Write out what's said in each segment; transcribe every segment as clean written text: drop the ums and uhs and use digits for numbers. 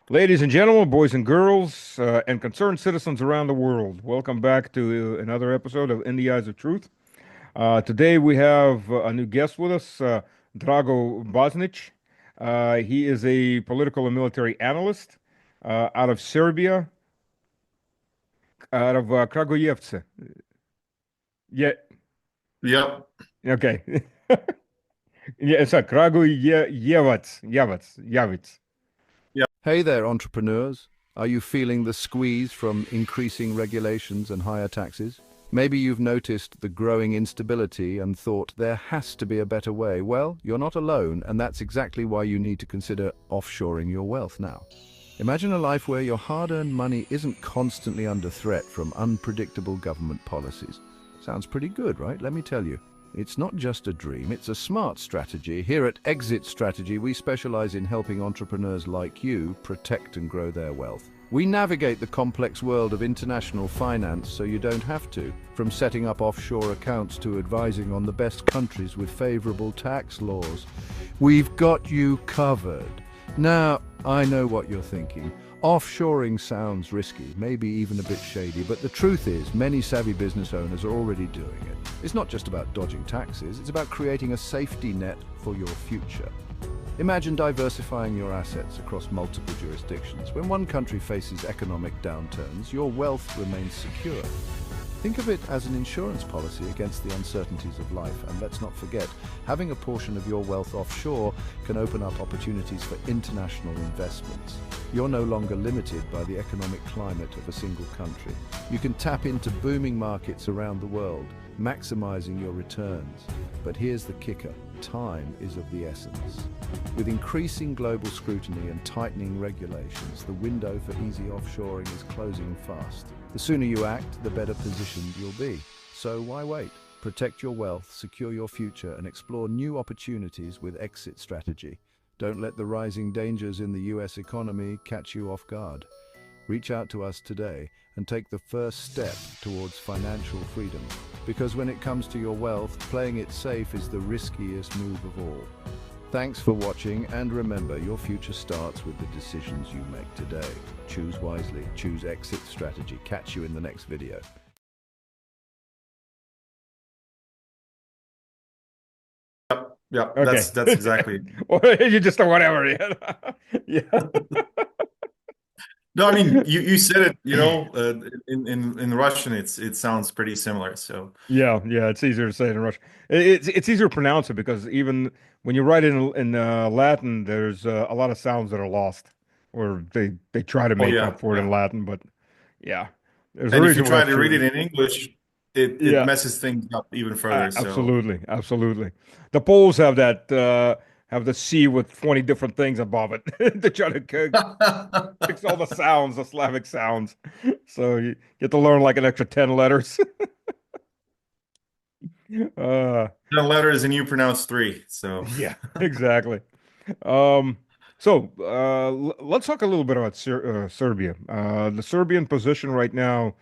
Ladies and gentlemen, boys and girls, and concerned citizens around the world, welcome back to another episode of In the Eyes of Truth. Today we have a new guest with us, Drago Bosnic. He is a political and military analyst out of Serbia, out of Kragujevce. Yeah, Yep. okay. Yeah, it's a Kragujevac. Yep. Hey there, entrepreneurs. Are you feeling the squeeze from increasing regulations and higher taxes? Maybe you've noticed the growing instability and thought there has to be a better way. Well, you're not alone, and that's exactly why you need to consider offshoring your wealth now. Imagine a life where your hard-earned money isn't constantly under threat from unpredictable government policies. Sounds pretty good, right? Let me tell you. It's not just a dream, it's a smart strategy. Here at Exit Strategy, we specialize in helping entrepreneurs like you protect and grow their wealth. We navigate the complex world of international finance so you don't have to, from setting up offshore accounts to advising on the best countries with favorable tax laws. We've got you covered. Now, I know what you're thinking. Offshoring sounds risky, maybe even a bit shady, but the truth is many savvy business owners are already doing it. It's not just about dodging taxes, it's about creating a safety net for your future. Imagine diversifying your assets across multiple jurisdictions. When one country faces economic downturns, your wealth remains secure. Think of it as an insurance policy against the uncertainties of life. And let's not forget, having a portion of your wealth offshore can open up opportunities for international investments. You're no longer limited by the economic climate of a single country. You can tap into booming markets around the world, maximizing your returns. But here's the kicker. Time is of the essence. With increasing global scrutiny and tightening regulations, the window for easy offshoring is closing fast. The sooner you act, the better positioned you'll be. So why wait? Protect your wealth, secure your future, and explore new opportunities with Exit Strategy. Don't let the rising dangers in the US economy catch you off guard. Reach out to us today and take the first step towards financial freedom. Because when it comes to your wealth, playing it safe is the riskiest move of all. Thanks for watching, and remember, your future starts with the decisions you make today. Choose wisely, choose Exit Strategy. Catch you in the next video. Yep. Okay. That's exactly. Or you just whatever. Yeah. No, I mean you said it, Yeah. in Russian it sounds pretty similar. So Yeah, it's easier to say it in Russian. It's easier to pronounce it because even when you write it in Latin, there's a lot of sounds that are lost, or they try to oh make up yeah, for it in yeah. Latin. But yeah, there's a And if you reason why try that's to read it true. in English, it Yeah, messes things up even further. So absolutely. The Poles have that have the C with 20 different things above it. They try to fix all the sounds, the Slavic sounds. So you get to learn like an extra 10 letters. Uh, 10 letters and you pronounce three. So yeah, exactly. Um, let's talk a little bit about Serbia. The Serbian position right now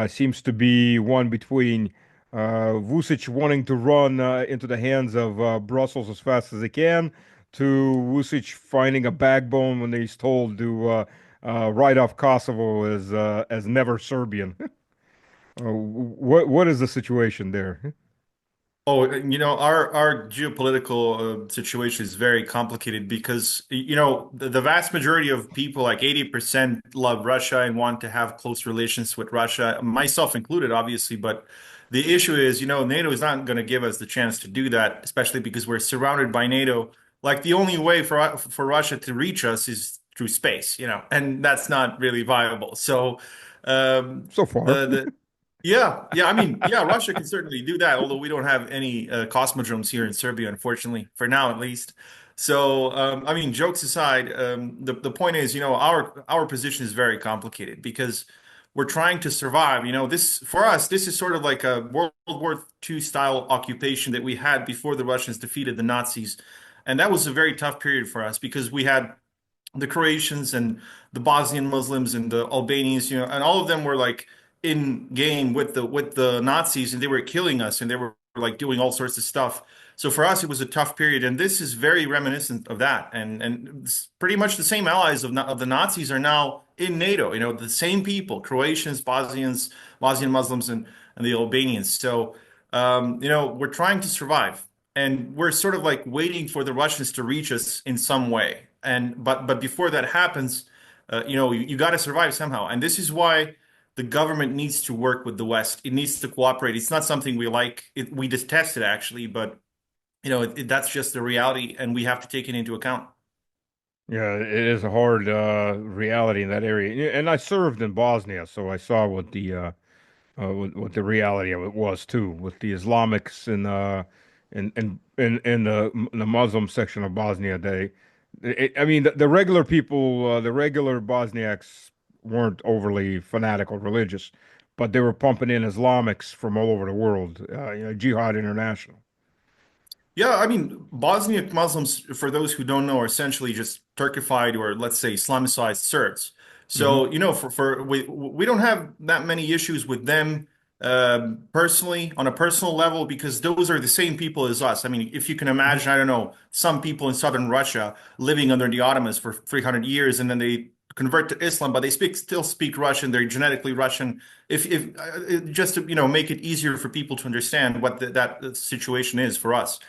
seems to be one between Vučić wanting to run into the hands of Brussels as fast as he can, to Vučić finding a backbone when he's told to write off Kosovo as never Serbian. What is the situation there? oh, our geopolitical situation is very complicated because, the vast majority of people, like 80%, love Russia and want to have close relations with Russia, myself included, obviously. But the issue is, NATO is not going to give us the chance to do that, especially because we're surrounded by NATO. Like the only way for Russia to reach us is through space, and that's not really viable. So, So far. the yeah. I mean, yeah, Russia can certainly do that, although we don't have any cosmodromes here in Serbia, unfortunately, for now at least. So, I mean, jokes aside, the point is, our position is very complicated because we're trying to survive. This for us, this is sort of like a World War II style occupation that we had before the Russians defeated the Nazis, and that was a very tough period for us because we had the Croatians and the Bosnian Muslims and the Albanians, and all of them were like in game with the Nazis, and they were killing us, and they were like doing all sorts of stuff. So for us, it was a tough period, and this is very reminiscent of that. And it's pretty much the same allies of the Nazis are now in NATO. You know, the same people: Croatians, Bosnians, Bosnian Muslims, and the Albanians. So you know, we're trying to survive, and we're sort of like waiting for the Russians to reach us in some way. And but before that happens, you know, you got to survive somehow. And this is why the government needs to work with the West. It needs to cooperate. It's not something we like. We detest it actually, but you know, that's just the reality, and we have to take it into account. Yeah, it is a hard reality in that area. And I served in Bosnia, so I saw what the reality of it was too, with the Islamics in the Muslim section of Bosnia. I mean, the regular people, the regular Bosniaks weren't overly fanatical religious, but they were pumping in Islamics from all over the world. Jihad International. Yeah, I mean, Bosniak Muslims, for those who don't know, are essentially just Turkified or let's say Islamicized Serbs. Hmm. So, you know, for we don't have that many issues with them personally on a personal level because those are the same people as us. I mean, if you can imagine, I don't know, some people in southern Russia living under the Ottomans for 300 years and then they convert to Islam, but they still speak Russian. They're genetically Russian. If just to, you know, make it easier for people to understand what that situation is for us.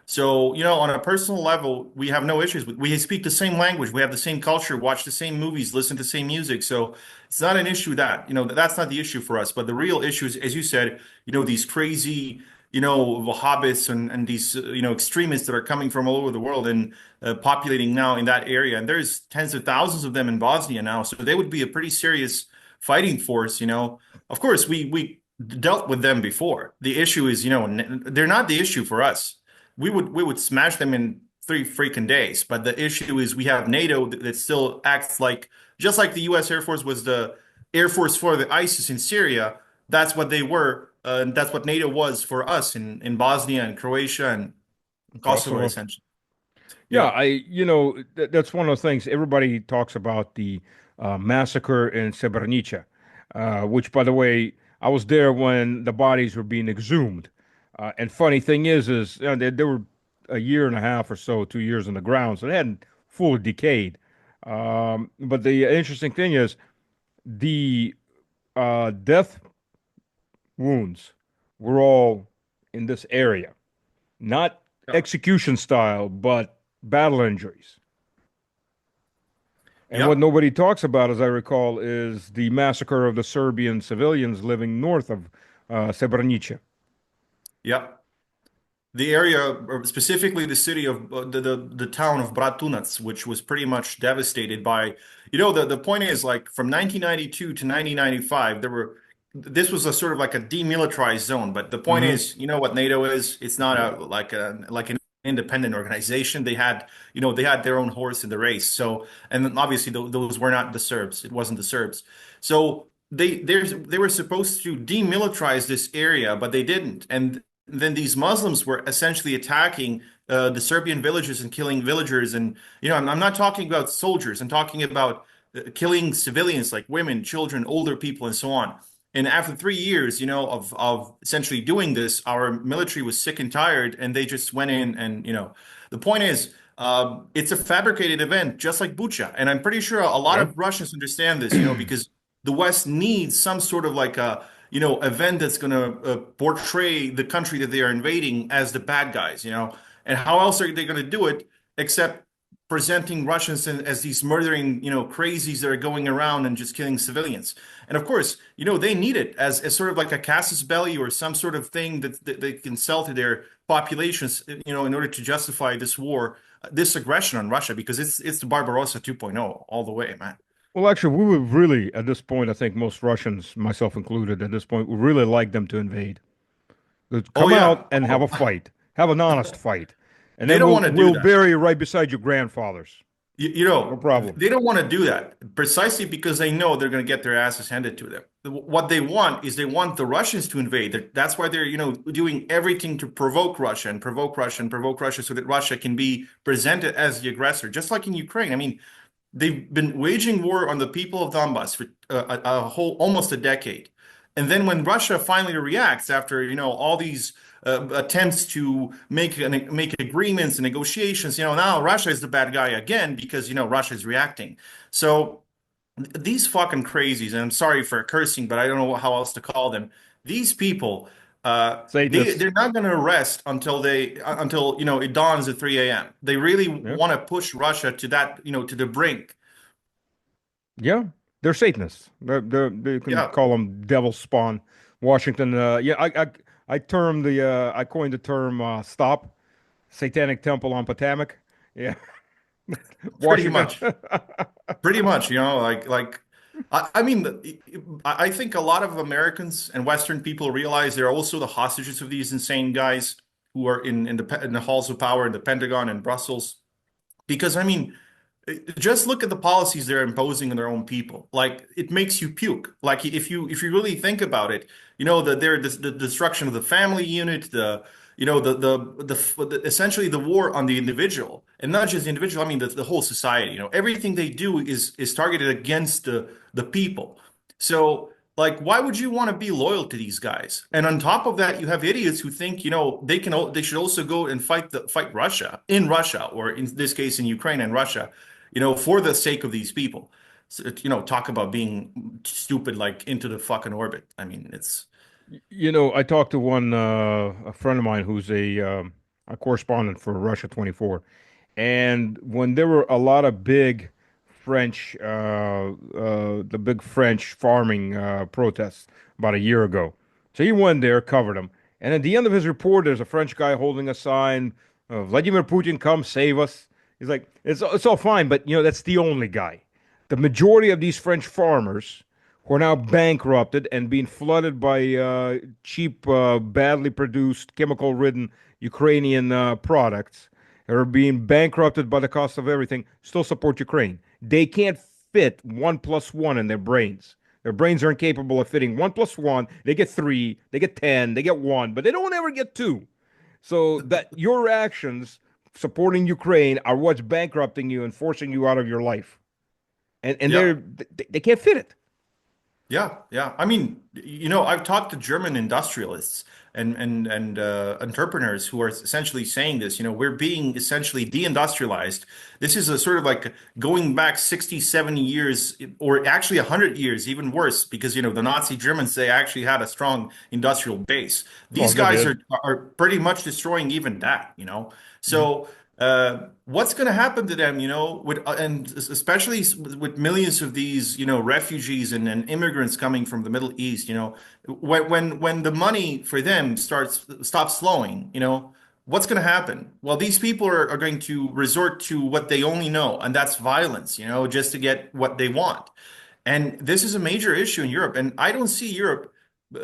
So, you know, on a personal level, we have no issues with, we speak the same language, we have the same culture, watch the same movies, listen to the same music. So it's not an issue that, you know, that's not the issue for us. But the real issue is, as you said, you know, these crazy, you know, Wahhabis and these, you know, extremists that are coming from all over the world and populating now in that area. And there's tens of thousands of them in Bosnia now. So they would be a pretty serious fighting force, you know. Of course, we dealt with them before. The issue is, you know, they're not the issue for us. We would smash them in 3 freaking days. But the issue is we have NATO that still acts like just like the U.S. Air Force was the Air Force for the ISIS in Syria. That's what they were. And that's what NATO was for us in Bosnia and Croatia and Kosovo, Kosovo. essentially. Yeah, Yeah. that's one of the things everybody talks about the massacre in Srebrenica, which, by the way, I was there when the bodies were being exhumed. And funny thing is they were a year and a half or so, 2 years in the ground, so they hadn't fully decayed. But the interesting thing is the death wounds were all in this area, not Yeah. execution style, but battle injuries. And what Yeah. nobody talks about, as I recall, is the massacre of the Serbian civilians living north of Srebrenica. Yeah. The area, or specifically the city of the town of Bratunac, which was pretty much devastated by, you know, the point is like from 1992 to 1995, this was a sort of like a demilitarized zone. But the point Hmm. is, you know what NATO is? It's not like an independent organization. They had, you know, they had their own horse in the race. So, and then obviously those were not the Serbs. It wasn't the Serbs. So they were supposed to demilitarize this area, but they didn't. And then these Muslims were essentially attacking the Serbian villages and killing villagers. And, you know, I'm not talking about soldiers. I'm talking about killing civilians like women, children, older people, and so on. And after 3 years, you know, of essentially doing this, our military was sick and tired, and they just went in and, you know, the point is, it's a fabricated event, just like Bucha. And I'm pretty sure a lot Yeah. of Russians understand this, you know, because the West needs some sort of like a you know, event that's going to portray the country that they are invading as the bad guys, you know. And how else are they going to do it except presenting Russians as these murdering, you know, crazies that are going around and just killing civilians? And of course, you know, they need it as sort of like a casus belli or some sort of thing that they can sell to their populations, you know, in order to justify this war, this aggression on Russia, because it's the Barbarossa 2.0 all the way, man. Well, actually, we would really, at this point, I think most Russians, myself included, at this point, would really like them to invade. Let's Oh come out yeah. and have Oh, a fight, have an honest fight, and they then don't we'll want to do we'll that. bury you right beside your grandfathers. You No know, problem. they don't want to do that precisely because they know they're going to get their asses handed to them. What they want is they want the Russians to invade. That's why they're, you know, doing everything to provoke Russia and provoke Russia and provoke Russia so that Russia can be presented as the aggressor, just like in Ukraine. I mean, they've been waging war on the people of Donbass for a whole almost a decade. And then when Russia finally reacts after, you know, all these attempts to make agreements and negotiations. Now Russia is the bad guy again because Russia is reacting. So these fucking crazies, and I'm sorry for cursing, but I don't know how else to call them. These people, Satanists. they're not going to rest until it dawns at 3 a.m. They really Yeah. want to push Russia to that to the brink. Yeah. They're Satanists. They can Yeah, call them devil spawn. Washington. Yeah. I coined the term stop. Satanic Temple on Potomac. Yeah. pretty Washington. much. Pretty much, like I mean, I think a lot of Americans and Western people realize they're also the hostages of these insane guys who are in the halls of power in the Pentagon and Brussels. Because I mean, just look at the policies they're imposing on their own people. Like it makes you puke. Like if you really think about it, that they're the destruction of the family unit, essentially the war on the individual, and not just the individual. I mean the whole society. Everything they do is targeted against the people. So like, why would you want to be loyal to these guys? And on top of that, you have idiots who think they should also go and fight Russia in Russia, or in this case in Ukraine and Russia, for the sake of these people. So, talk about being stupid, like into the fucking orbit. I mean, it's I talked to a friend of mine who's a correspondent for Russia 24, and when there were a lot of big the big French farming protests about a year ago, so he went there, covered them, and at the end of his report, there's a French guy holding a sign, "Vladimir Putin, come save us." He's like, it's all fine, but that's the only guy. The majority of these French farmers who are now bankrupted and being flooded by cheap, badly produced, chemical-ridden Ukrainian products, are being bankrupted by the cost of everything, still support Ukraine. They can't fit one plus one in their brains. Their brains are incapable of fitting one plus one. They get three, they get 10, they get one, but they don't ever get two. So that your actions supporting Ukraine are what's bankrupting you and forcing you out of your life. And yeah. they can't fit it. Yeah, yeah. I mean, I've talked to German industrialists and entrepreneurs who are essentially saying this. We're being essentially deindustrialized. This is a sort of like going back 60, 70 years, or actually 100 years, even worse, because the Nazi Germans, they actually had a strong industrial base. Well, These they guys did. are pretty much destroying even that. So what's going to happen to them, and especially with millions of these, refugees and immigrants coming from the Middle East, when the money for them stops flowing, what's going to happen? Well, these people are going to resort to what they only know, and that's violence, just to get what they want. And this is a major issue in Europe, and I don't see Europe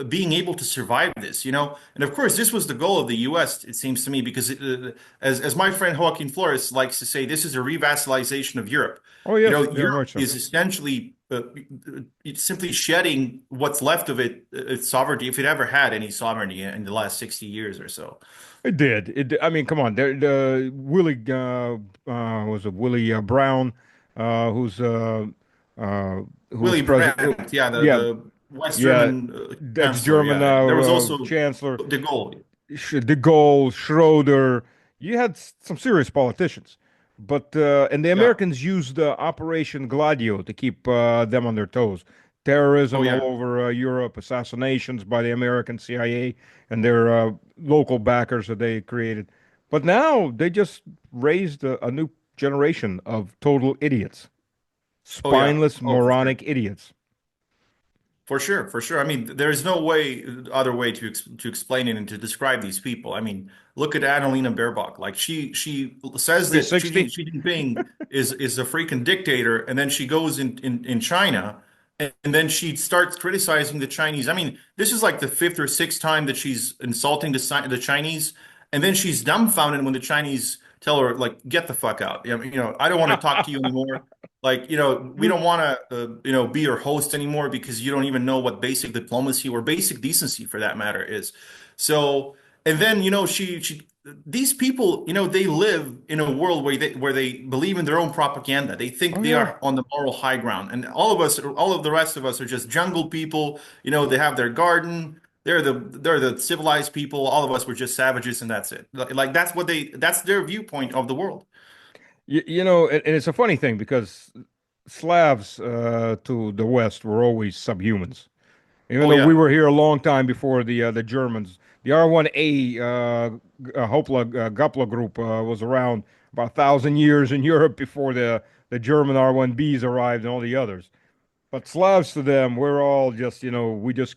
being able to survive this, And of course, this was the goal of the U.S., it seems to me, because as my friend Joaquin Flores likes to say, this is a revassalization of Europe. Oh yes, very Europe much so. is essentially it's simply shedding what's left of its sovereignty, if it ever had any sovereignty in the last 60 years or so. It did. I mean, come on. The Willie was it Willie Brown, who's who was Willy president? Brandt, yeah, the Yeah, the West yeah. German chancellor, German yeah. There was also chancellor. de Gaulle. De Gaulle, Schroeder. You had some serious politicians, but and the Yeah. Americans used Operation Gladio to keep them on their toes. Oh Terrorism all yeah. over Europe, assassinations by the American CIA and their local backers that they created. But now they just raised a new generation of total idiots, Oh yeah. spineless, Oh, for sure. moronic idiots. For sure, for sure. I mean, there's no other way to explain it and to describe these people. I mean, look at Annalena Baerbock. Like she says that 360. Xi Jinping is a freaking dictator, and then she goes in China, and then she starts criticizing the Chinese. I mean, this is like the fifth or sixth time that she's insulting the Chinese, and then she's dumbfounded when the Chinese tell her like, "Get the fuck out." I don't want to talk to you anymore. Like, we don't want to, be your host anymore because you don't even know what basic diplomacy or basic decency for that matter is. So, and then, these people, they live in a world where they believe in their own propaganda. They think Oh they yeah. are on the moral high ground. And all of the rest of us are just jungle people. They have their garden. they're the civilized people. All of us were just savages, and that's it. Like that's their viewpoint of the world. And it's a funny thing because Slavs to the West were always subhumans. Even Oh though we yeah. were here a long time before the Germans, the R1A Hopla Gupla group was around about 1,000 years in Europe before the German R1Bs arrived and all the others. But Slavs to them, we're all just we just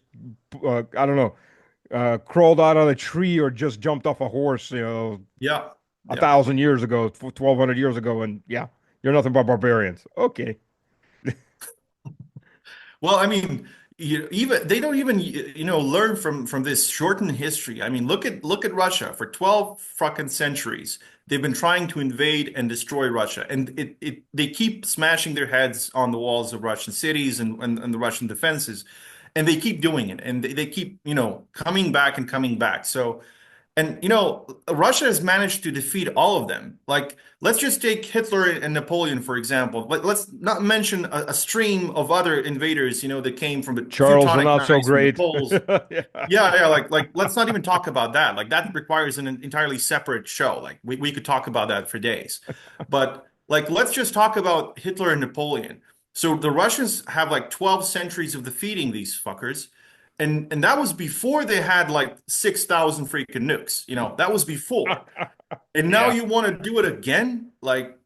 I don't know, crawled out on a tree or just jumped off a horse, Yeah. a Yeah. 1,000 years ago, 1,200 years ago, and yeah, you're nothing but barbarians. Okay. Well, I mean, even they don't even learn from this shortened history. I mean, look at Russia for 12 fucking centuries. They've been trying to invade and destroy Russia, and they keep smashing their heads on the walls of Russian cities and the Russian defenses, and they keep doing it, and they keep coming back and coming back. So. And Russia has managed to defeat all of them. Like, let's just take Hitler and Napoleon, for example. Let's not mention a stream of other invaders, that came from the Charles were Teutonic not so Knights, from the great. Poles. Yeah. Yeah, yeah, like let's not even talk about that. Like that requires an entirely separate show. Like we could talk about that for days. But like let's just talk about Hitler and Napoleon. So the Russians have like 12 centuries of defeating these fuckers. And that was before they had like 6,000 freaking nukes. That was before. And now Yeah. you want to do it again? Like,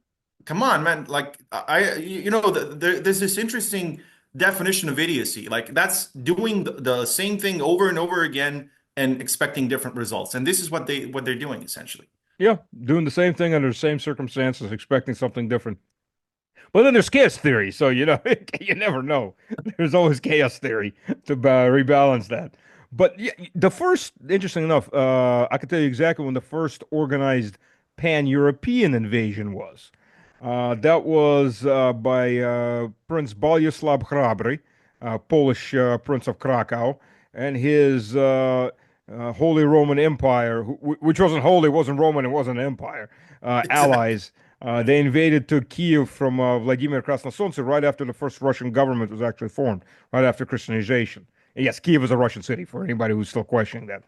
come on, man. Like there's this interesting definition of idiocy. Like that's doing the same thing over and over again and expecting different results. And this is what they're doing essentially. Yeah, doing the same thing under the same circumstances, expecting something different. But then there's chaos theory, so you never know. There's always chaos theory to rebalance that. But yeah, the first, interesting enough, I can tell you exactly when the first organized pan-European invasion was. That was by Prince Bolesław Hrabry, Polish Prince of Krakow, and his Holy Roman Empire, which wasn't holy, wasn't Roman, it wasn't an empire, Exactly. allies. They invaded to Kiev from Vladimir Krasnosonce right after the first Russian government was actually formed, right after Christianization. And yes, Kiev is a Russian city for anybody who's still questioning that.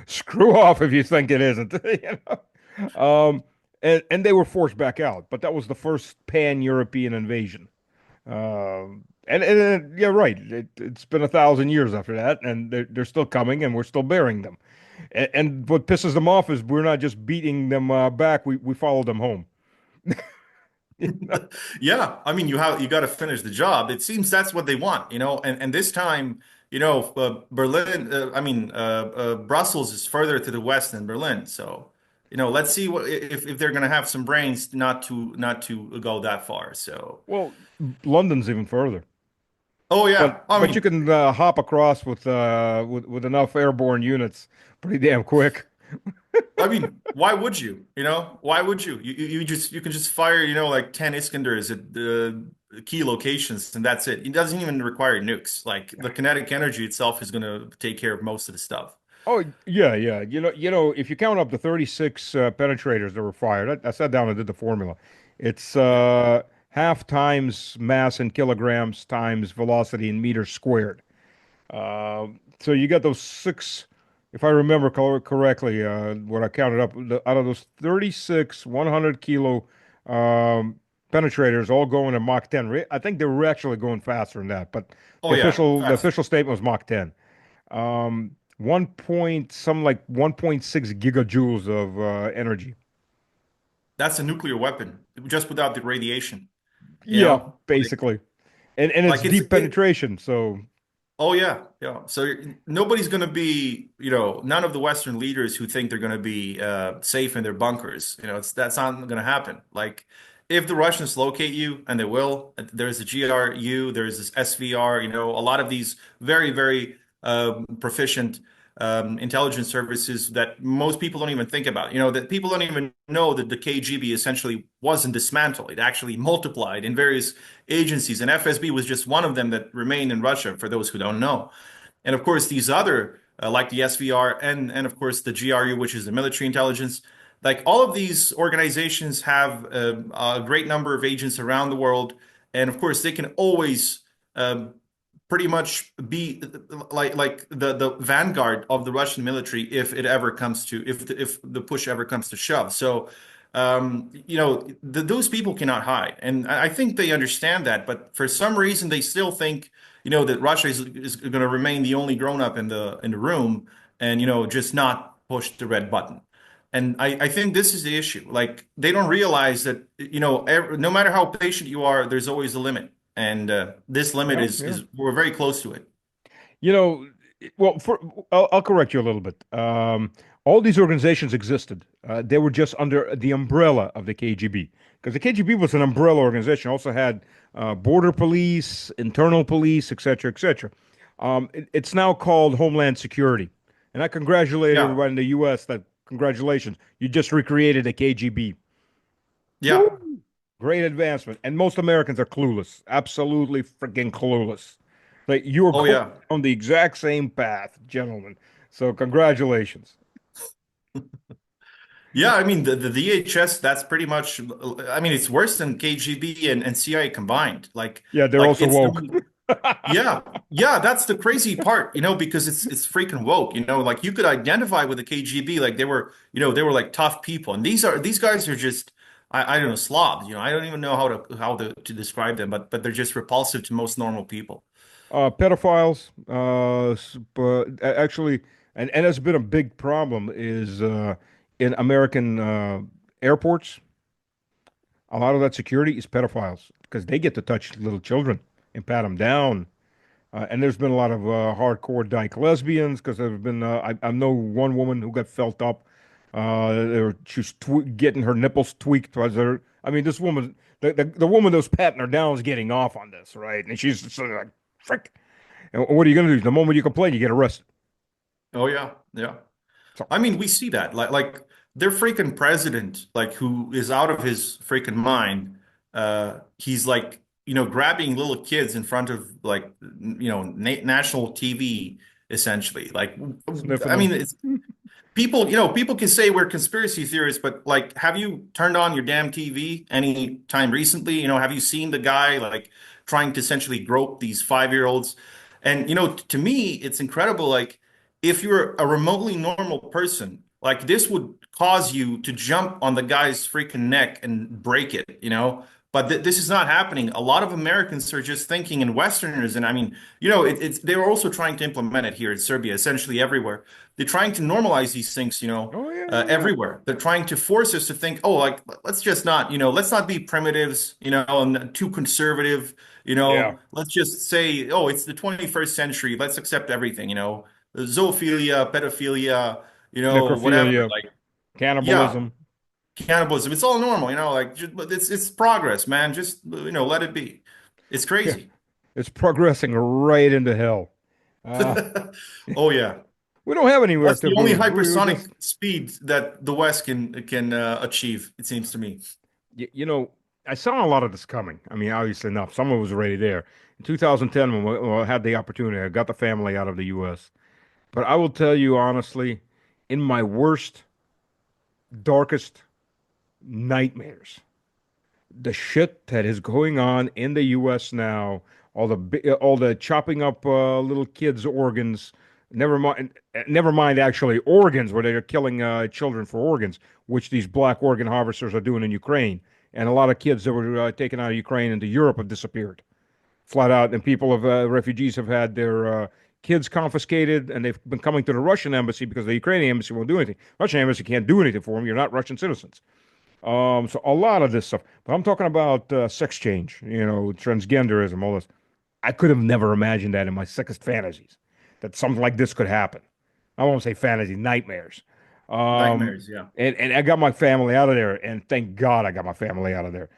Screw off if you think it isn't. And they were forced back out, but that was the first pan-European invasion. And yeah, right. It's been 1,000 years after that, and they're still coming, and we're still bearing them. And what pisses them off is we're not just beating them back; we follow them home. Yeah, I mean, you got to finish the job. It seems that's what they want, and this time, Berlin, Brussels is further to the west than Berlin. So, let's see if they're going to have some brains not to go that far. So, Well, London's even further, oh but yeah, I but you mean, can hop across with enough airborne units pretty damn quick. why would you? Why would you? You can just fire, like 10 Iskanders at the key locations, and that's it. It doesn't even require nukes. Like the kinetic energy itself is going to take care of most of the stuff. Oh yeah, yeah. If you count up the 36 penetrators that were fired, I sat down and did the formula. It's Yeah. half times mass in kilograms times velocity in meters squared. So you got those six, if I remember correctly, what I counted up, out of those 36 100 kilo penetrators all going to Mach 10. I think they were actually going faster than that, but Oh yeah, the faster. official statement was Mach 10. 1.6 gigajoules of energy. That's a nuclear weapon, just without the radiation. You Yeah, know, like basically. And it's like it's deep it. penetration, so Oh yeah, yeah. So nobody's going to be, none of the Western leaders who think they're going to be safe in their bunkers. That's not going to happen. Like if the Russians locate you, and they will, there's a GRU, there's this SVR. A lot of these very, very proficient intelligence services that most people don't even think about. That people don't even know that the KGB essentially wasn't dismantled. It actually multiplied in various agencies, and FSB was just one of them that remained in Russia, for those who don't know. And of course, these other, like the SVR and of course the GRU, which is the military intelligence, like all of these organizations have a great number of agents around the world. And of course, they can always um, pretty much be like the vanguard of the Russian military if it ever comes to if the push ever comes to shove. So those people cannot hide, and I think they understand that. But for some reason, they still think that Russia is going to remain the only grown up in the room, and just not push the red button. And I think this is the issue. Like they don't realize that no matter how patient you are, there's always a limit, and this limit Yeah, is yeah. is we're very close to it. You know, well, I'll correct you a little bit. All these organizations existed. They were just under the umbrella of the KGB because the KGB was an umbrella organization. Also had border police, internal police, etc., etc. It's now called Homeland Security, and I congratulate Yeah, everybody in the U.S. that congratulations, you just recreated the KGB. yeah, Woo! Great advancement. And most Americans are clueless, absolutely freaking clueless. Like you are oh going yeah. on the exact same path, gentlemen. So congratulations. Yeah, I mean the DHS, that's pretty much, I mean it's worse than KGB and CIA combined. Like Yeah, they're like also it's I woke. mean, yeah, yeah, that's the crazy part, because it's freaking woke, like you could identify with the KGB, like they were like tough people. And these guys are just I don't know, slobs, I don't even know how to describe them, but they're just repulsive to most normal people. Pedophiles, but actually, and that's been a big problem is in American airports. A lot of that security is pedophiles because they get to touch little children and pat them down. And there's been a lot of hardcore dyke lesbians because there's been I know one woman who got felt up. She's getting her nipples tweaked. I mean, this woman, the woman that was patting her down is getting off on this, right? And she's sort of like, frick. And what are you going to do? The moment you complain, you get arrested. Oh yeah, yeah. So, I mean, we see that like their freaking president, like who is out of his freaking mind. He's like, grabbing little kids in front of like, national TV, essentially. Like, sniffing I mean, them. it's people can say we're conspiracy theorists, but like, have you turned on your damn TV any time recently? Have you seen the guy like trying to essentially grope these 5-year-olds? And to me, it's incredible. Like, if you're a remotely normal person, like this would cause you to jump on the guy's freaking neck and break it. But this is not happening. A lot of Americans are just thinking, and Westerners, and I mean, they're also trying to implement it here in Serbia, essentially everywhere. They're trying to normalize these things, Oh yeah, yeah, yeah. everywhere. They're trying to force us to think, oh, like let's just not, let's not be primitives, and too conservative. Yeah. Let's just say, oh, it's the 21st century. Let's accept everything. Zoophilia, pedophilia, whatever. Necrophilia, Like, yeah, cannibalism. cannibalism. It's all normal, like but it's progress, man. Just let it be. It's Yeah. crazy. It's progressing right into hell. Uh, Oh yeah. we don't have anywhere That's to the only go. We just hypersonic speed that the West can achieve, it seems to me. you know, I saw a lot of this coming. I mean, obviously enough. Someone was already there. In 2010, when I had the opportunity, I got the family out of the U.S. But I will tell you honestly, in my worst, darkest nightmares, the shit that is going on in the U.S. now, all the chopping up little kids' organs. Never mind actually organs where they're killing children for organs, which these black organ harvesters are doing in Ukraine. And a lot of kids that were taken out of Ukraine into Europe have disappeared flat out. And refugees have had their kids confiscated, and they've been coming to the Russian embassy because the Ukrainian embassy won't do anything. Russian embassy can't do anything for them. You're not Russian citizens. So a lot of this stuff. But I'm talking about sex change, transgenderism, all this. I could have never imagined that in my sickest fantasies, that something like this could happen. I won't say fantasy, nightmares. Um, Nightmares, yeah. and I got my family out of there, and thank God I got my family out of there.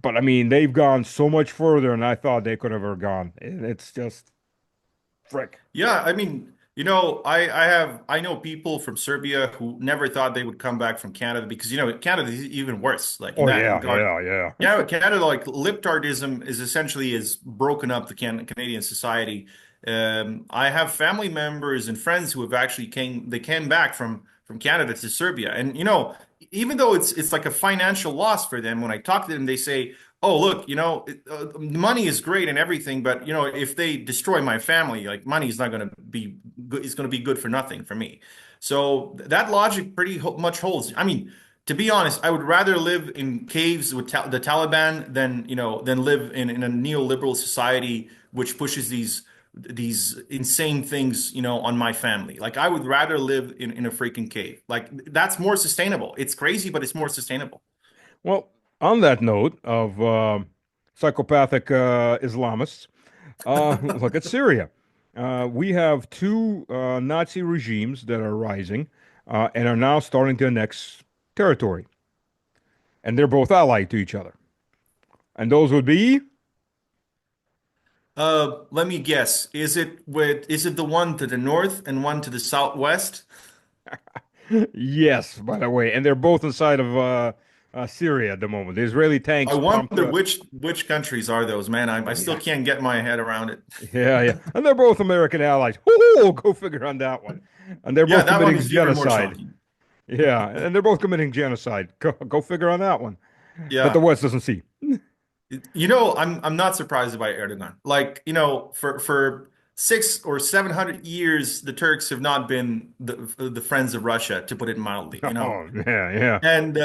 But I mean, they've gone so much further than I thought they could have ever gone. It's just frick. Yeah, I mean, I know people from Serbia who never thought they would come back from Canada because Canada is even worse, like in Oh that yeah, regard. yeah, yeah. Yeah, Canada, like libtardism is essentially is broken up the Canadian society. I have family members and friends who have actually came back from Canada to Serbia, and even though it's like a financial loss for them, when I talk to them, they say, "Oh, look, money is great and everything, but if they destroy my family, like money is not going to be good. It's going to be good for nothing for me." So that logic pretty much holds. I mean, to be honest, I would rather live in caves with the Taliban than live in a neoliberal society which pushes these insane things, on my family. Like I would rather live in a freaking cave. Like that's more sustainable. It's crazy, but it's more sustainable. Well, on that note of psychopathic Islamists, look at Syria. We have two Nazi regimes that are rising and are now starting to annex territory, and they're both allied to each other. And those would be, Let me guess. Is it the one to the north and one to the southwest? yes, by the way, and they're both inside of Syria at the moment. The Israeli I tanks pumped. wonder which countries are those, man. I still Yeah, can't get my head around it. yeah, yeah, and they're both American allies. Ooh, go figure on that one. And they're Yeah, both that one committing is even more genocide. shocking. Yeah, and they're both committing genocide. Go figure on that one. That the Yeah. West doesn't see. I'm not surprised by Erdogan. Like, for 600 or 700 years, the Turks have not been the friends of Russia, to put it mildly. Oh, yeah, yeah. And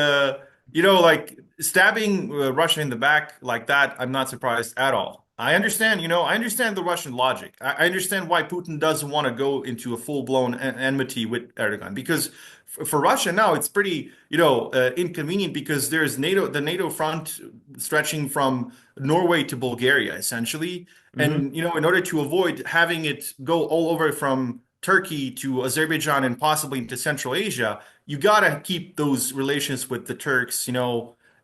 like stabbing Russia in the back like that, I'm not surprised at all. I understand the Russian logic. I understand why Putin doesn't want to go into a full-blown enmity with Erdogan because for Russia now it's pretty, inconvenient because there's the NATO front stretching from Norway to Bulgaria essentially, Hmm. and in order to avoid having it go all over from Turkey to Azerbaijan and possibly into Central Asia, you gotta keep those relations with the Turks,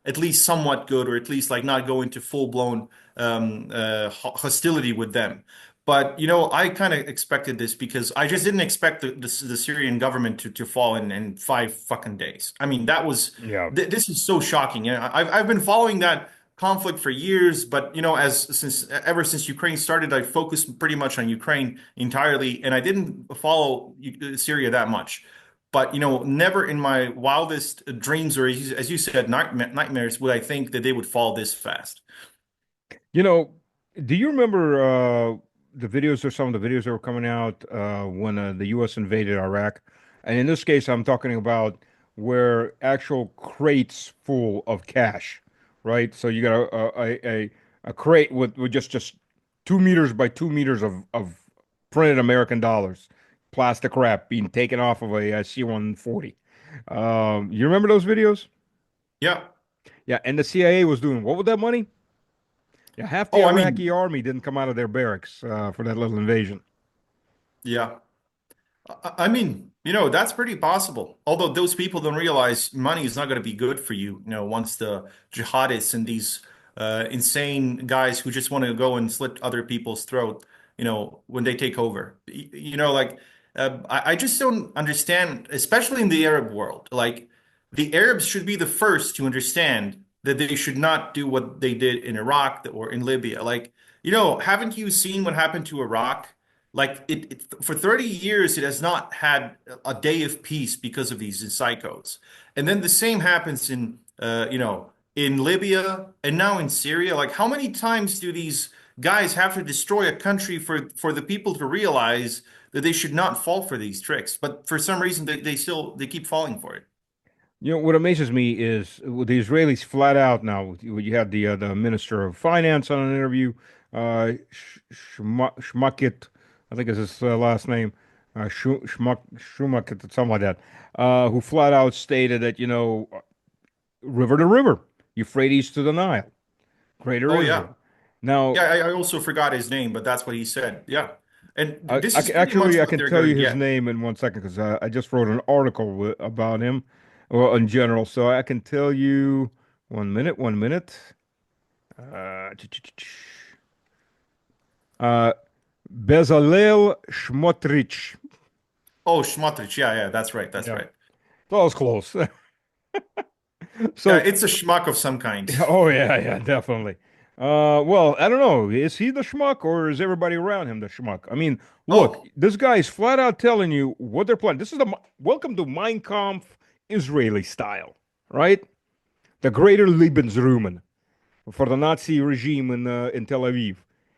at least somewhat good, or at least like not go into full blown hostility with them. But I kind of expected this because I just didn't expect the Syrian government to fall in 5 fucking days. I mean, Yeah. this is so shocking. And I've been following that conflict for years, but ever since Ukraine started, I focused pretty much on Ukraine entirely, and I didn't follow Syria that much. But never in my wildest dreams, or as you said, nightmares, would I think that they would fall this fast. You know, do you remember the videos or some of the videos that were coming out when the U.S. invaded Iraq? And in this case, I'm talking about where actual crates full of cash, right? So you got a crate with just 2 meters by 2 meters of printed American dollars, plastic wrap being taken off of a C-140. You remember those videos? Yeah. Yeah, and the CIA was doing what with that money? Yeah, half the Oh, I Iraqi mean, army didn't come out of their barracks for that little invasion. yeah. I mean, that's pretty possible. Although those people don't realize money is not going to be good for you, once the jihadists and these insane guys who just want to go and slit other people's throat, when they take over. Like I just don't understand, especially in the Arab world. Like the Arabs should be the first to understand that they should not do what they did in Iraq or in Libya. Like, haven't you seen what happened to Iraq? Like for 30 years, it has not had a day of peace because of these psychos. And then the same happens in Libya and now in Syria. Like how many times do these guys have to destroy a country for the people to realize that they should not fall for these tricks? But for some reason, they keep falling for it. What amazes me is with the Israelis flat out now. You had the Minister of Finance on an interview, Shmakit, I think is his last name, Shumakit, something like that, who flat out stated that river to river, Euphrates to the Nile, Greater Oh yeah, Israel. Now, yeah. I also forgot his name, but that's what he said. Yeah, and this is pretty much actually, I what can they're tell going to you his get. name in 1 second because I just wrote an article about him, well, in general. So I can tell you 1 minute, 1 minute. Uh, ch- ch- ch- ch- uh, Bezalel Smotrich. Oh, Smotrich. Yeah, yeah. That's right. That's Yeah, right. that was close. Yeah, So, it's a schmuck of some kind. oh yeah, yeah, definitely. Well, I don't know. Is he the schmuck or is everybody around him the schmuck? I mean, look, Oh, this guy is flat out telling you what they're planning. This is welcome to Mein Kampf Israeli style. right? The greater Lebensraum for the Nazi regime in Tel Aviv.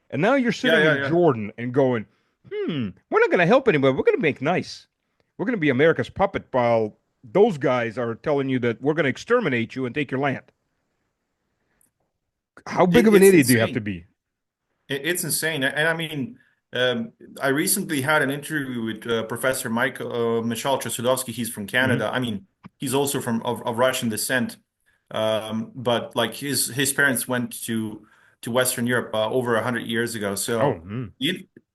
And now you're Yeah, sitting yeah, in yeah. Jordan and going, we're not going to help anybody. We're going to make nice. We're going to be America's puppet while those guys are telling you that we're going to exterminate you and take your land. How big of an It's idiot do you have to insane. be? It's insane. And I mean, I recently had an interview with Professor Michal Trosudovsky. He's from Hmm. Canada. I mean, he's also of Russian descent. But like his parents went to Western Europe over 100 years ago. Oh, So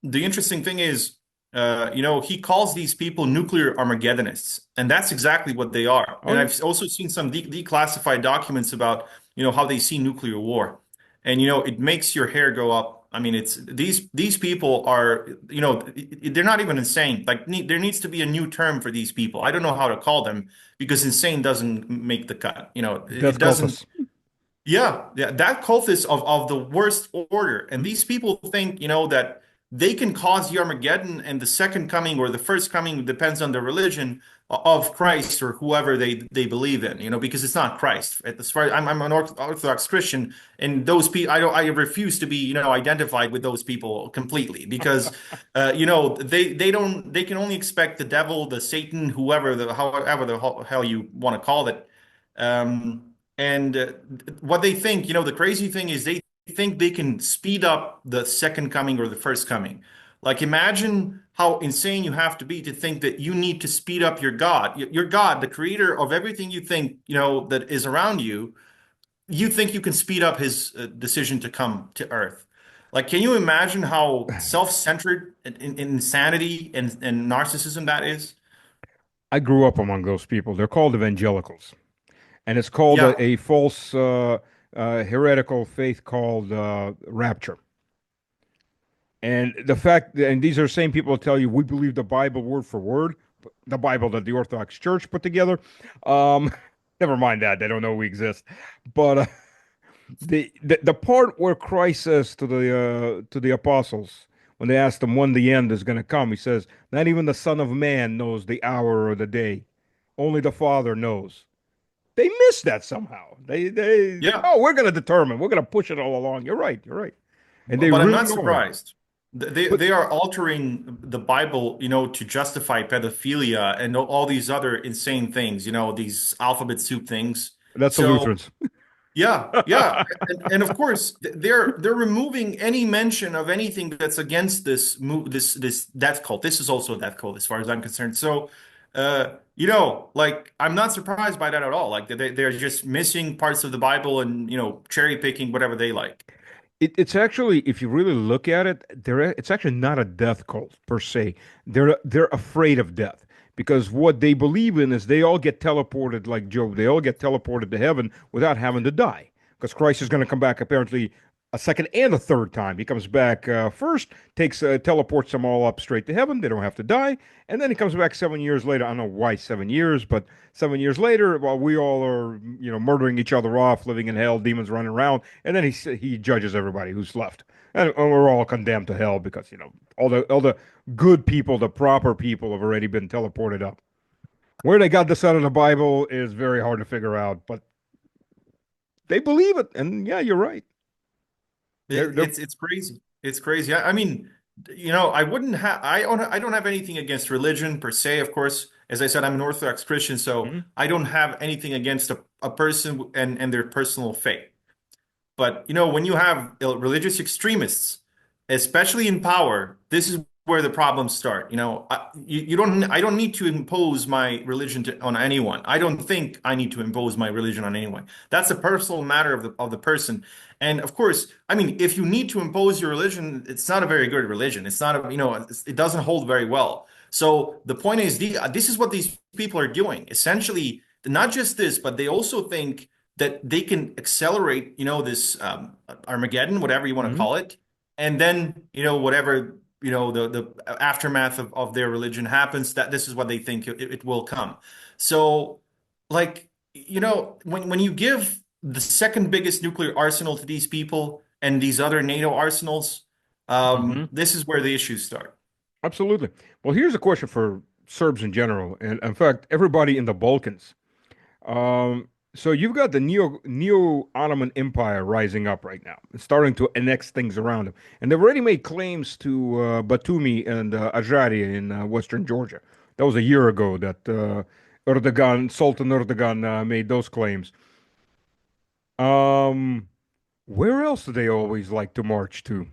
the interesting thing is, he calls these people nuclear Armageddonists, and that's exactly what they are. oh And yeah. I've also seen some declassified documents about how they see nuclear war, and it makes your hair go up. I mean, it's these people are they're not even insane. Like there needs to be a new term for these people. I don't know how to call them because insane doesn't make the cut. It Death doesn't. cultists. Yeah, yeah, that cult is of the worst order. And Hmm? these people think, that they can cause the Armageddon and the second coming or the first coming depends on the religion of Christ or whoever they believe in, because it's not Christ. As far as I'm an Orthodox Christian, and those people, I refuse to be, identified with those people completely because, they can only expect the devil, the Satan, however the hell you want to call it. And what they think, the crazy thing is they think they can speed up the second coming or the first coming. Like imagine how insane you have to be to think that you need to speed up your God. Your God, the creator of everything you think, that is around you, you think you can speed up his decision to come to Earth. Like, can you imagine how self-centered insanity and narcissism that is? I grew up among those people. They're called evangelicals, and it's called Yeah, a false heretical faith called rapture. And the fact, and these are the same people that tell you we believe the Bible word for word, the Bible that the Orthodox Church put together. Um, never mind that; they don't know we exist. But the part where Christ says to the apostles when they asked him when the end is going to come, he says, "Not even the Son of Man knows the hour or the day; only the Father knows." They missed that somehow. yeah. Oh, we're going to determine. We're going to push it all along. You're right. You're right, and they But I'm really not are. surprised. They But they are altering the Bible, to justify pedophilia and all these other insane things, these alphabet soup things. that's the So Lutherans. yeah, yeah, and of course they're removing any mention of anything that's against this death cult. This is also a death cult as far as I'm concerned. So, like I'm not surprised by that at all. Like they're just missing parts of the Bible and cherry picking whatever they like. It's actually, if you really look at it, it's actually not a death cult per se. They're afraid of death because what they believe in is they all get teleported like Job. They all get teleported to heaven without having to die because Christ is going to come back apparently a second and a third time. He comes back first, takes teleports them all up straight to heaven. They don't have to die, and then he comes back 7 years later. I don't know why 7 years, but 7 years later, while we all are murdering each other off, living in hell, demons running around, and then he judges everybody who's left, and we're all condemned to hell because all the good people, the proper people, have already been teleported up. Where they got this out of the Bible is very hard to figure out, but they believe it, and yeah, you're right. They're It's crazy. It's crazy. I mean, I wouldn't have I don't have anything against religion per se, of course. As I said, I'm an Orthodox Christian, so Mhm. I don't have anything against a person and their personal faith. But when you have religious extremists, especially in power, this is where the problems start. I don't need to impose my religion on anyone. I don't think I need to impose my religion on anyone. That's a personal matter of the person. And of course, I mean, if you need to impose your religion, it's not a very good religion. It's not it doesn't hold very well. So the point is, this is what these people are doing. Essentially, not just this, but they also think that they can accelerate, this Armageddon, whatever you want to Mhm. call it, and then whatever the aftermath of their religion happens, that this is what they think it will come. So, like when you give the second biggest nuclear arsenal to these people and these other NATO arsenals, Mhm. this is where the issues start. Absolutely. Well, here's a question for Serbs in general, and in fact, everybody in the Balkans. So you've got the Neo Ottoman Empire rising up right now, starting to annex things around them, and they've already made claims to Batumi and Ajaria in Western Georgia. That was a year ago that Sultan Erdogan, made those claims. Um, where else do they always like to march to?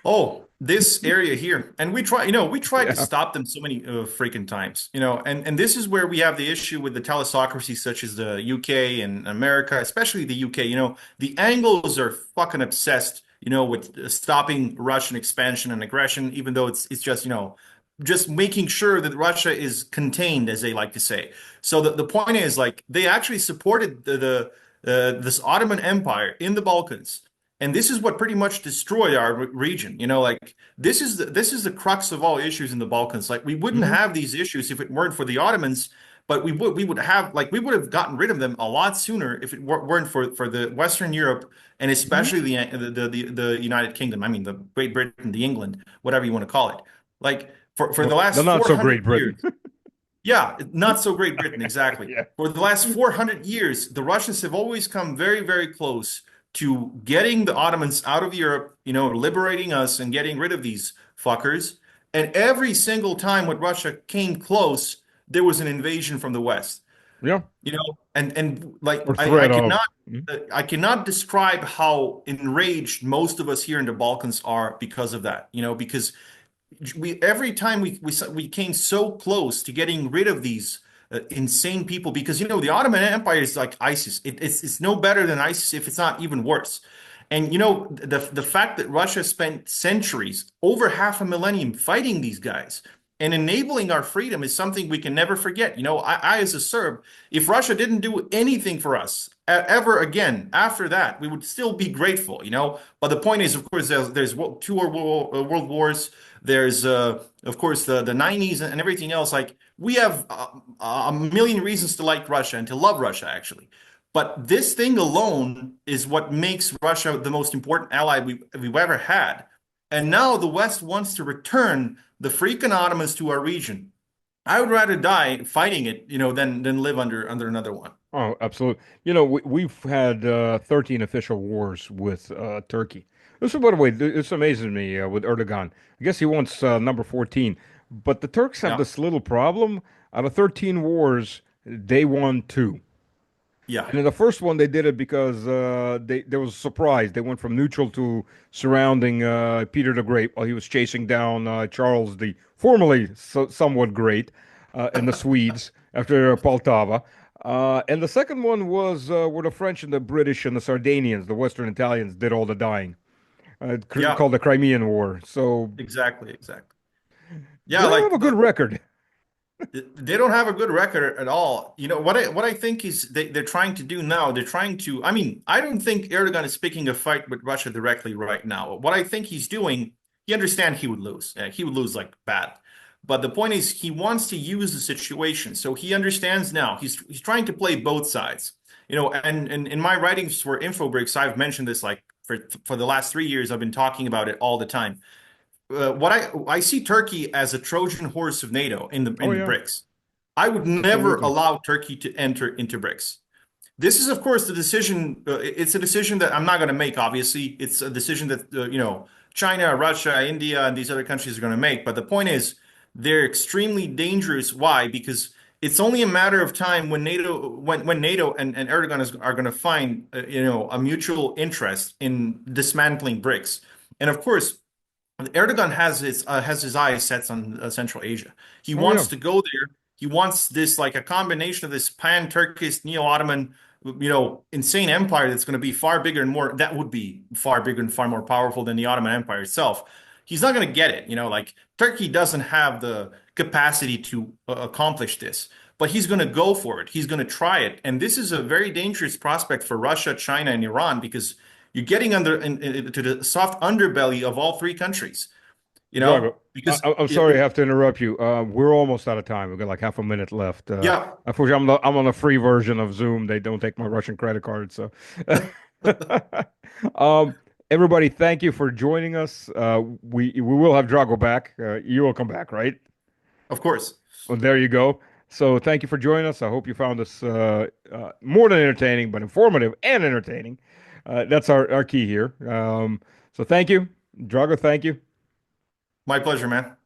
Oh, this area here. And we tried to Yeah. stop them so many freaking times, and this is where we have the issue with the telesocracy such as the UK and America, especially the UK. The Anglos are fucking obsessed, with stopping Russian expansion and aggression, even though it's just, just making sure that Russia is contained, as they like to say. So the point is, like, they actually supported this Ottoman Empire in the Balkans. And this is what pretty much destroyed our region. Like, this is the crux of all issues in the Balkans. Like, we wouldn't Hmm. have these issues if it weren't for the Ottomans, but we would have gotten rid of them a lot sooner if it weren't for the Western Europe, and especially the United Kingdom. I mean, the Great Britain, the England, whatever you want to call it. Like, for the Well, the last not so 400 great Britain. years. Yeah, not so great Britain, exactly. Yeah. For the last 400 years, the Russians have always come very, very close to getting the Ottomans out of Europe, liberating us and getting rid of these fuckers. And every single time when Russia came close, there was an invasion from the West. Yeah. And like Or I threat of. cannot Mhm. I cannot describe how enraged most of us here in the Balkans are because of that. Because every time we came so close to getting rid of these insane people, because the Ottoman Empire is like ISIS. It's no better than ISIS, if it's not even worse. And the fact that Russia spent centuries, over half a millennium, fighting these guys and enabling our freedom is something we can never forget. I as a Serb, if Russia didn't do anything for us ever again after that, we would still be grateful. But the point is, of course, there's two world wars. There's of course the 90s and everything else. Like, we have a million reasons to like Russia and to love Russia, actually. But this thing alone is what makes Russia the most important ally we've ever had. And now the West wants to return the freaking Ottomans to our region. I would rather die fighting it, than live under another one. Oh, absolutely. We've had 13 official wars with Turkey. This is, by the way, it's amazing me with Erdogan. I guess he wants number 14. But the Turks have Yeah, this little problem. Out of 13 wars, they won two. yeah, And in the first one, they did it because there was a surprise. They went from neutral to surrounding Peter the Great while he was chasing down Charles the formerly somewhat great and the Swedes after Poltava. And the second one was where the French and the British and the Sardinians, the Western Italians, did all the dying, yeah. called the Crimean War. So Exactly, exactly. they Yeah, don't have like a good record. they don't have a good record at all. What I think is they're trying to do now, they're trying to, I mean, I don't think Erdogan is picking a fight with Russia directly right now. What I think he's doing, he understands he would lose. He would lose like bad. But the point is he wants to use the situation. So he understands now. He's trying to play both sides. And in my writings for InfoBricks, I've mentioned this, like, for the last 3 years. I've been talking about it all the time. What I see Turkey as a Trojan horse of NATO in the Oh, in the yeah, BRICS. I would never absolutely. allow Turkey to enter into BRICS. This is, of course, the decision. It's a decision that I'm not going to make. Obviously, it's a decision that China, Russia, India, and these other countries are going to make. But the point is, they're extremely dangerous. Why? Because it's only a matter of time when NATO and Erdogan are going to find a mutual interest in dismantling BRICS. And of course, Erdogan has his eyes set on Central Asia. He Oh, yeah. wants to go there. He wants this, like, a combination of this pan-Turkish, neo-Ottoman, insane empire that's going to be far bigger and more. That would be far bigger and far more powerful than the Ottoman Empire itself. He's not going to get it. Like, Turkey doesn't have the capacity to accomplish this, but he's going to go for it. He's going to try it, and this is a very dangerous prospect for Russia, China, and Iran, because you're getting to the soft underbelly of all three countries, Drago, because I'm sorry I have to interrupt you. We're almost out of time. We've got like half a minute left. yeah, Unfortunately, I'm on a free version of Zoom. They don't take my Russian credit card, so. Um, everybody, thank you for joining us. We will have Drago back. You will come back, right? of course. Well, there you go. So thank you for joining us. I hope you found this more than entertaining, but informative and entertaining. That's our key here. So thank you, Drago. Thank you. My pleasure, man.